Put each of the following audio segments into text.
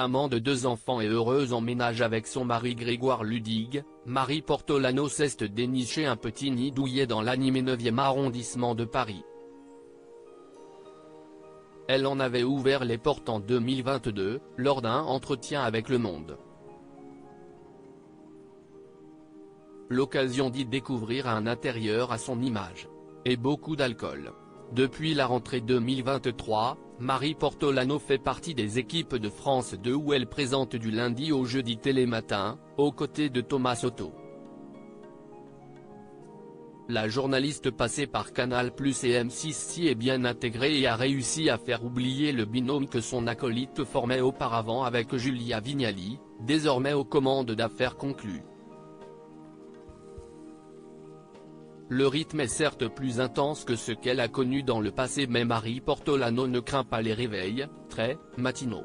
Maman de 2 enfants et heureuse en ménage avec son mari Grégoire Ludig, Marie Portolano s'est déniché un petit nid douillet dans l'animé 9e arrondissement de Paris. Elle en avait ouvert les portes en 2022, lors d'un entretien avec Le Monde. L'occasion d'y découvrir un intérieur à son image. Et beaucoup d'alcool. Depuis la rentrée 2023, Marie Portolano fait partie des équipes de France 2 où elle présente du lundi au jeudi Télématin, aux côtés de Thomas Soto. La journaliste passée par Canal+ et M6 s'y est bien intégrée et a réussi à faire oublier le binôme que son acolyte formait auparavant avec Julia Vignali, désormais aux commandes d'Affaires conclues. Le rythme est certes plus intense que ce qu'elle a connu dans le passé mais Marie Portolano ne craint pas les réveils, très matinaux.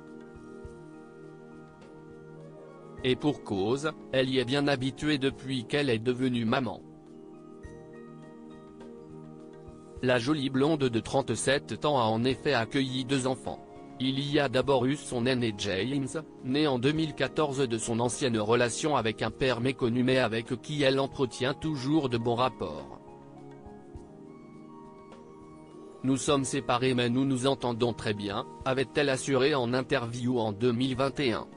Et pour cause, elle y est bien habituée depuis qu'elle est devenue maman. La jolie blonde de 37 ans a en effet accueilli 2 enfants. Il y a d'abord eu son aîné James, né en 2014 de son ancienne relation avec un père méconnu mais avec qui elle entretient toujours de bons rapports. Nous sommes séparés mais nous nous entendons très bien, avait-elle assuré en interview en 2021.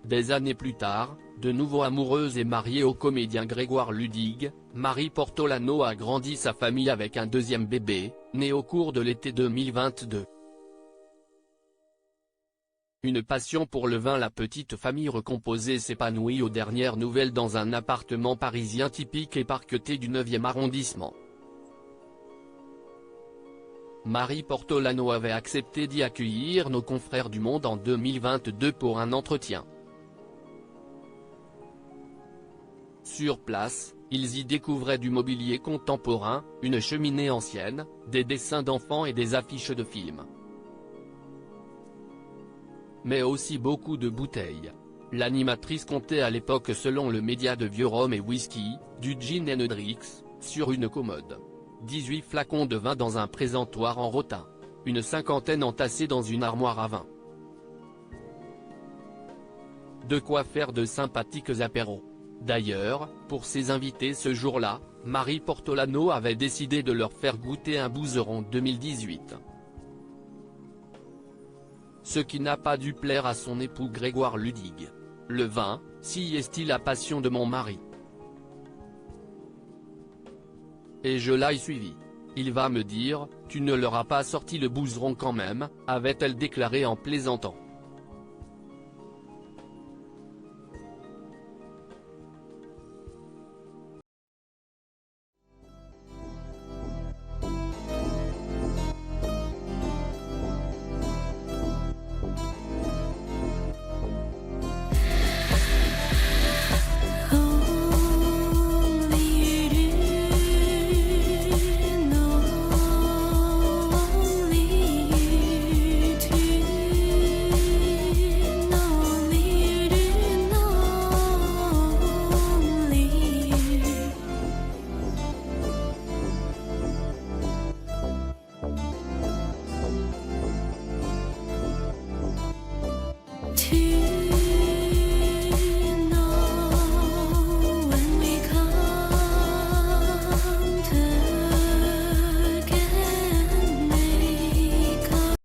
Des années plus tard, de nouveau amoureuse et mariée au comédien Grégoire Ludig, Marie Portolano a grandi sa famille avec un 2e bébé, né au cours de l'été 2022. Une passion pour le vin. La petite famille recomposée s'épanouit aux dernières nouvelles dans un appartement parisien typique et parqueté du 9e arrondissement. Marie Portolano avait accepté d'y accueillir nos confrères du Monde en 2022 pour un entretien. Sur place, ils y découvraient du mobilier contemporain, une cheminée ancienne, des dessins d'enfants et des affiches de films. Mais aussi beaucoup de bouteilles. L'animatrice comptait à l'époque selon le média de vieux rhum et whisky, du gin Hendrix, sur une commode. 18 flacons de vin dans un présentoir en rotin. Une 50aine entassés dans une armoire à vin. De quoi faire de sympathiques apéros. D'ailleurs, pour ses invités ce jour-là, Marie Portolano avait décidé de leur faire goûter un Bouzeron 2018. Ce qui n'a pas dû plaire à son époux Grégoire Ludig. Le vin, si est-il la passion de mon mari. Et je l'ai suivi. Il va me dire, tu ne leur as pas sorti le Bouzeron quand même, avait-elle déclaré en plaisantant.